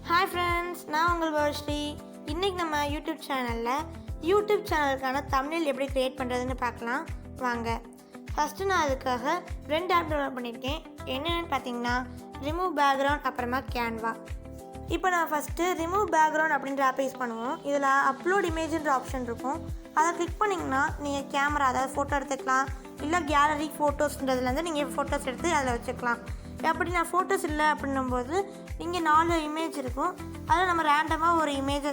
Hi friends, நான் உங்கள் வர்ஷி. இன்றைக்கி நம்ம யூடியூப் சேனலுக்கான தம்ப்நெயில் எப்படி க்ரியேட் பண்ணுறதுன்னு பார்க்கலாம் வாங்க. ஃபஸ்ட்டு நான் அதுக்காக 2 ஆப் டவுன்லோட் பண்ணியிருக்கேன். என்னென்னு பார்த்தீங்கன்னா ரிமூவ் பேக்ரவுண்ட், அப்புறமா கேன்வா. இப்போ நான் ஃபஸ்ட்டு ரிமூவ் பேக்ரவுண்ட் அப்படின்ற ஆப்பை யூஸ் பண்ணுவோம். இதில் அப்லோட் இமேஜ்ன்ற ஆப்ஷன் இருக்கும். அதை கிளிக் பண்ணிங்கன்னா நீங்கள் கேமரா, அதாவது ஃபோட்டோ எடுத்துக்கலாம், இல்லை கேலரி ஃபோட்டோஸ்ன்றதுலேருந்து நீங்கள் ஃபோட்டோஸ் எடுத்து அதில் வச்சுக்கலாம். அப்படி நான் ஃபோட்டோஸ் இல்லை அப்படின்னும்போது இங்கே 4 இமேஜ் இருக்கும். அதில் நம்ம ரேண்டமாக ஒரு இமேஜை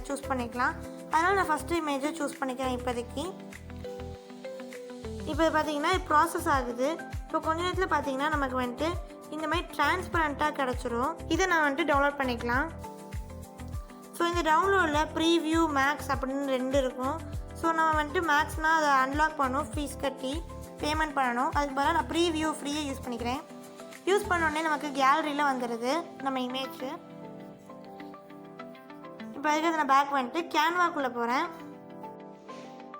சூஸ் பண்ணிக்கலாம். அதனால் நான் ஃபஸ்ட்டு இமேஜை சூஸ் பண்ணிக்கிறேன் இப்போதைக்கு. இப்போ பார்த்தீங்கன்னா இது ப்ராசஸ் ஆகுது. இப்போ கொஞ்ச நேரத்தில் பார்த்தீங்கன்னா நமக்கு வந்துட்டு இந்த மாதிரி டிரான்ஸ்பரண்ட்டாக கிடச்சிரும். இதை நான் வந்துட்டு டவுன்லோட் பண்ணிக்கலாம். ஸோ இந்த டவுன்லோடில் ப்ரீவியூ, மேக்ஸ் அப்படின்னு 2 இருக்கும். ஸோ நம்ம வந்துட்டு மேக்ஸ்னால் அதை அன்லாக் பண்ணணும், ஃபீஸ் கட்டி பேமெண்ட் பண்ணணும். அதுக்கு பதிலாக நான் ப்ரீவியூ ஃப்ரீயாக யூஸ் பண்ணிக்கிறேன். யூஸ் பண்ணோடனே நமக்கு கேலரியில் வந்துடுது நம்ம இமேஜ். இப்போ அதுக்கு நான் பேக் வந்துட்டு கேன்வாக்குள்ளே போகிறேன்.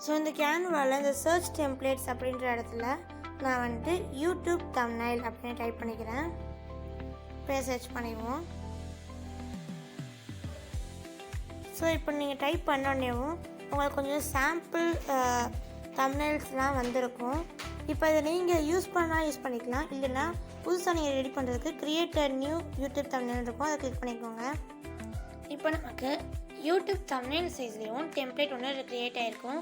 ஸோ இந்த கேன்வாவில் இந்த சர்ச் டெம்ப்ளேட்ஸ் அப்படின்ற இடத்துல நான் வந்துட்டு யூடியூப் தம்ப்நெயில் அப்படின்னு டைப் பண்ணிக்கிறேன். இப்போ சர்ச் பண்ணிடுவோம். ஸோ இப்போ நீங்கள் டைப் பண்ணோடனேவும் உங்களுக்கு கொஞ்சம் சாம்பிள் தம்ப்நெயில்ஸ்லாம் வந்திருக்கும். இப்போ இதை நீங்கள் யூஸ் பண்ணிக்கலாம். இல்லைன்னா புதுசாக நீங்கள் ரெடி பண்ணுறதுக்கு create a new YouTube thumbnail இருக்கும், அதை கிளிக் பண்ணிக்கோங்க. இப்போ நமக்கு யூடியூப் தம்ப்நெயில் சைஸ்லேயும் டெம்ப்ளேட் ஒன்று க்ரியேட் ஆகிருக்கும்.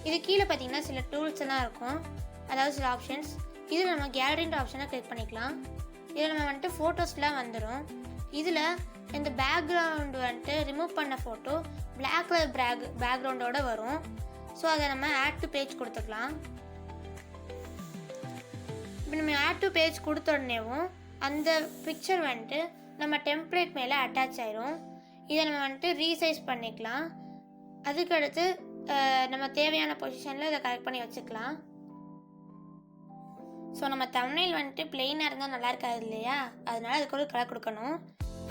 இது கீழே பார்த்தீங்கன்னா சில டூல்ஸ் எல்லாம் இருக்கும், அதாவது சில ஆப்ஷன்ஸ். இதில் நம்ம கேலரின்ற ஆப்ஷனை கிளிக் பண்ணிக்கலாம். இதில் நம்ம வந்துட்டு ஃபோட்டோஸ்லாம் வந்துடும். இதில் இந்த பேக்ரவுண்டு வந்துட்டு ரிமூவ் பண்ண ஃபோட்டோ பிளாக் கலர் பேக்ரவுண்டோடு வரும். ஸோ அதை நம்ம ஆட் டு பேஜ் கொடுத்துக்கலாம். இப்போ நம்ம ஆட் டு பேஜ் கொடுத்த உடனேவும் அந்த பிக்சர் வந்துட்டு நம்ம டெம்ப்ளேட் மேலே அட்டாச் ஆயிரும். இதை நம்ம வந்துட்டு ரீசைஸ் பண்ணிக்கலாம். அதுக்கடுத்து நம்ம தேவையான பொசிஷனில் இதை கரெக்ட் பண்ணி வச்சுக்கலாம். ஸோ நம்ம தம்ப்நெயில் வந்துட்டு பிளெயினாக இருந்தால் நல்லா இருக்காது இல்லையா, அதனால அதுக்கு ஒரு கலர் கொடுக்கணும்.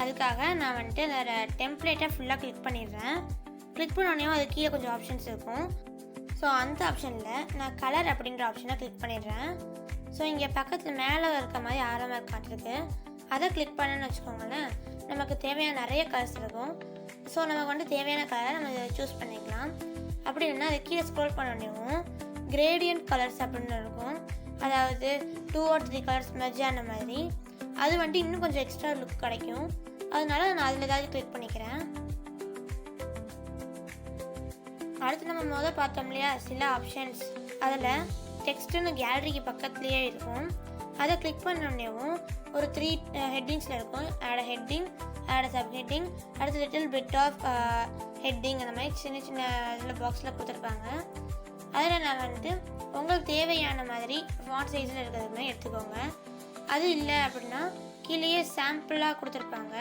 அதுக்காக நான் வந்துட்டு அந்த டெம்ப்ளேட்டை ஃபுல்லாக கிளிக் பண்ணிடுறேன். கிளிக் பண்ணோடனே அது கீழே கொஞ்சம் ஆப்ஷன்ஸ் இருக்கும். ஸோ அந்த ஆப்ஷனில் நான் கலர் அப்படின்ற ஆப்ஷனை கிளிக் பண்ணிடுறேன். ஸோ இங்கே பக்கத்தில் மேலே இருக்க மாதிரி ஆரமாக காட்டுருக்கு, அதை கிளிக் பண்ணணும்னு வச்சுக்கோங்களேன். நமக்கு தேவையான நிறைய கலர்ஸ் இருக்கும். ஸோ நமக்கு வந்து தேவையான கலரை நம்ம இதை சூஸ் பண்ணிக்கலாம். அப்படி இல்லைன்னா அதை கீழே ஸ்க்ரோல் பண்ணோடனேவும் கிரேடியன்ட் கலர்ஸ் அப்படின்னு இருக்கும், அதாவது 2 or 3 கலர்ஸ் மெர்ஜ் ஆன மாதிரி. அது வந்துட்டு இன்னும் கொஞ்சம் எக்ஸ்ட்ரா லுக் கிடைக்கும். அதனால நான் அதில் ஏதாவது கிளிக் பண்ணிக்கிறேன். அடுத்து நம்ம முதல் பார்த்தோம் இல்லையா சில ஆப்ஷன்ஸ், அதில் டெக்ஸ்ட்டுன்னு கேலரிக்கு பக்கத்துலேயே இருக்கும். அதை கிளிக் பண்ணோடனேவும் ஒரு 3 ஹெட்டிங்ஸில் இருக்கும். ஆட் அ ஹெட்டிங், ஆட் அ சப் ஹெட்டிங், அடுத்து லிட்டில் பிட் ஆஃப் ஹெட்டிங், அந்த மாதிரி சின்ன சின்ன இதில் பாக்ஸில் கொடுத்துருப்பாங்க. அதில் நான் வந்துட்டு உங்களுக்கு தேவையான மாதிரி ஃபாண்ட் சைஸில் இருக்கிறது மாதிரி எடுத்துக்கோங்க. அது இல்லை அப்படின்னா கீழேயே சாம்பிளாக கொடுத்துருப்பாங்க.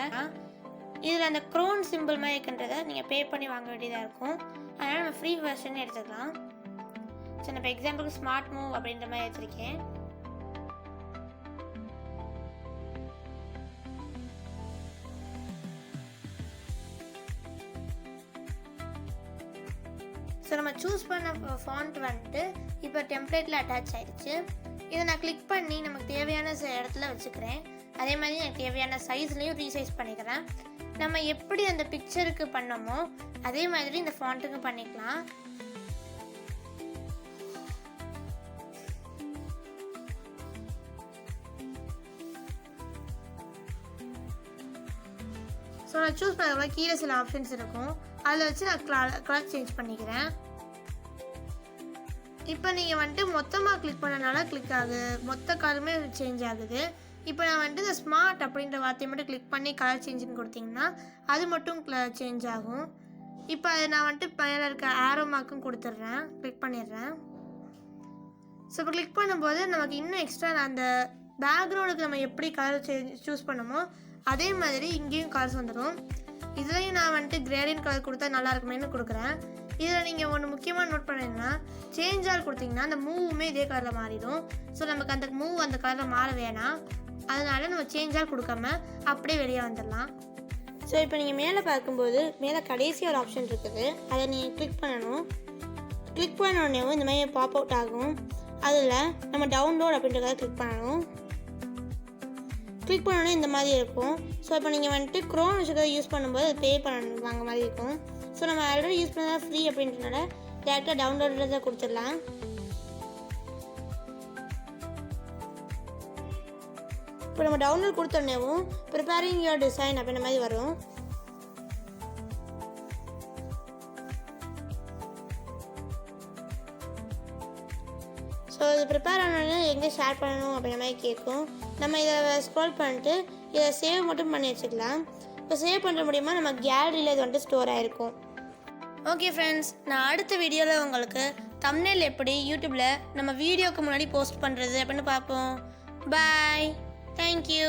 இதில் அந்த க்ரோன் சிம்பிள் மாதிரி இருக்கின்றதை நீங்கள் பே பண்ணி வாங்க வேண்டியதாக இருக்கும். அதனால் நம்ம ஃப்ரீ வெர்ஷன் எடுத்துக்கலாம். ஸோ நான் இப்போ எக்ஸாம்பிளுக்கு ஸ்மார்ட் மூவ் அப்படின்ற மாதிரி எடுத்துருக்கேன். ஸோ நம்ம சூஸ் பண்ண ஃபாண்ட் வந்துட்டு இப்போ டெம்ப்ளேட்டில் அட்டாச் ஆகிடுச்சு. இதை நான் கிளிக் பண்ணி நமக்கு தேவையான இடத்துல வச்சுக்கிறேன். அதே மாதிரி எனக்கு தேவையான சைஸ்லேயும் ரீசைஸ் பண்ணிக்கிறேன். நம்ம எப்படி அந்த பிக்சருக்கு பண்ணோமோ அதே மாதிரி இந்த ஃபாண்ட்டுக்கு பண்ணிக்கலாம். ஸோ நான் சூஸ் பண்ண கீழே சில ஆப்ஷன்ஸ் இருக்கும், அதில் வச்சு நான் கலர் சேஞ்ச் பண்ணிக்கிறேன். இப்போ நீங்கள் வந்துட்டு மொத்தமாக கிளிக் பண்ணனால கிளிக் ஆகுது, மொத்த கலருமே சேஞ்ச் ஆகுது. இப்போ நான் வந்துட்டு இந்த ஸ்மார்ட் அப்படின்ற வார்த்தையை மட்டும் கிளிக் பண்ணி கலர் சேஞ்சுன்னு கொடுத்தீங்கன்னா அது மட்டும் சேஞ்ச் ஆகும். இப்போ அதை நான் வந்துட்டு மேலே இருக்க ஆரோ மார்க்கும் கொடுத்துட்றேன், கிளிக் பண்ணிடுறேன். ஸோ இப்போ கிளிக் பண்ணும்போது நமக்கு இன்னும் எக்ஸ்ட்ரா அந்த பேக்ரவுண்டுக்கு நம்ம எப்படி கலர் சூஸ் பண்ணமோ அதே மாதிரி இங்கேயும் கலர்ஸ் வந்துடும். இதுலேயும் நான் வந்துட்டு கிரேடியன்ட் கலர் கொடுத்தா நல்லா இருக்குமேனு கொடுக்குறேன். இதில் நீங்கள் ஒன்று முக்கியமாக நோட் பண்ணீங்கன்னா சேஞ்ச் ஆல் கொடுத்தீங்கன்னா அந்த மூவுமே இதே கலரில் மாறிடும். ஸோ நமக்கு அந்த மூவ் அந்த கலரில் மாற வேணாம், அதனால நம்ம சேஞ்ச் ஆல் கொடுக்காம அப்படியே வெளியே வந்துடலாம். ஸோ இப்போ நீங்கள் மேலே பார்க்கும்போது மேலே கடைசி ஒரு ஆப்ஷன் இருக்குது, அதை நீங்கள் கிளிக் பண்ணணும். கிளிக் பண்ணோடனேவும் இந்த மாதிரி பாப் அவுட் ஆகும். அதில் நம்ம டவுன்லோட் அப்படின்றத கிளிக் பண்ணணும். கிளிக் பண்ணோன்னே இந்த மாதிரி இருக்கும். ஸோ இப்போ நீங்கள் வந்துட்டு க்ரோம் வச்சுக்கிறத யூஸ் பண்ணும்போது அது பே பண்ண வாங்க மாதிரி இருக்கும். ஸோ நம்ம ஆல்ரெடி யூஸ் பண்ணால் ஃப்ரீ அப்படின்றனால டேரெக்டாக டவுன்லோடில் தான் கொடுத்துடலாம். இப்போ நம்ம டவுன்லோட் கொடுத்தோடனேவும் ப்ரிப்பேரிங் யுவர் டிசைன் அப்படின்ற மாதிரி வரும். ஸோ இது ப்ரிப்பேர் ஆனோடனே எங்கே ஷேர் பண்ணணும் அப்படின்ற மாதிரி கேட்கும். நம்ம இதை ஸ்க்ரோல் பண்ணிட்டு இதை சேவ் மட்டும் பண்ணி வச்சுக்கலாம். இப்போ சேவ் பண்ணுற மூலிமா நம்ம கேலரியில் இது வந்துட்டு ஸ்டோர் ஆகிருக்கும். ஓகே ஃப்ரெண்ட்ஸ், நான் அடுத்த வீடியோவில் உங்களுக்கு தம்ப்நெயில் எப்படி யூடியூப்பில் நம்ம வீடியோக்கு முன்னாடி போஸ்ட் பண்ணுறது அப்படின்னு பார்ப்போம். பாய், தேங்க்யூ.